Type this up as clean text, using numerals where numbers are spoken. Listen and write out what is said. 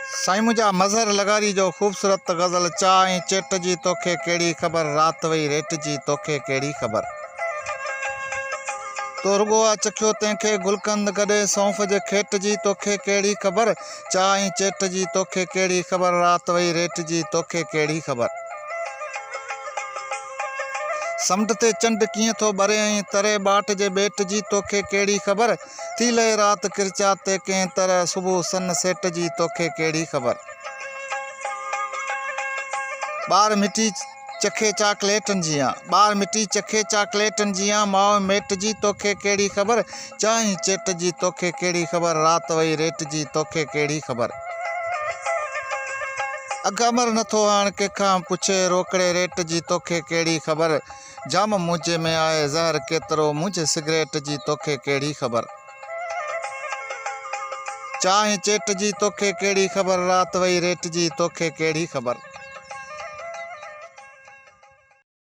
साईं मुझा मज़हर लगारी जो ख़ूबसूरत गज़ल चाह चेट जी तोखे केड़ी खबर रात वही रेट जी तोखे केड़ी खबर तो रुगो आ चखियो तंहिंखे गुलकंद गॾे सौंफ जे खेट जी तोखे केड़ी खबर चाह चेट जी तोखे केड़ी खबर रात वही रेट जी तोखे केड़ी खबर समुंड ते चंड कीअं थो ॿरे तरे बाट जे ॿेट जी तोखे केड़ी खबर थी लहे रात किरचा ते कंहिं तरह सुबुह सन सेट जी तोखे केड़ी खबर ॿार मिठी चखे चाकलेटन जियां ॿार मिठी चखे चाकलेटन जियां माउ मेट जी तोखे केड़ी खबर चाहीं चेट जी तोखे केड़ी खबर रात वही रेट जी तोखे केड़ी खबर अघ अमर नथो हाण कंहिंखां पुछे रोकड़े रेट जी तोखे केड़ी खबर जाम मुंहिंजे में आहे ज़हर केतिरो मुंहिंजे सिगरेट जी तोखे केड़ी खबर चाहीं चेट जी तोखे केड़ी खबर रात वही रेट जी तोखे केड़ी खबर।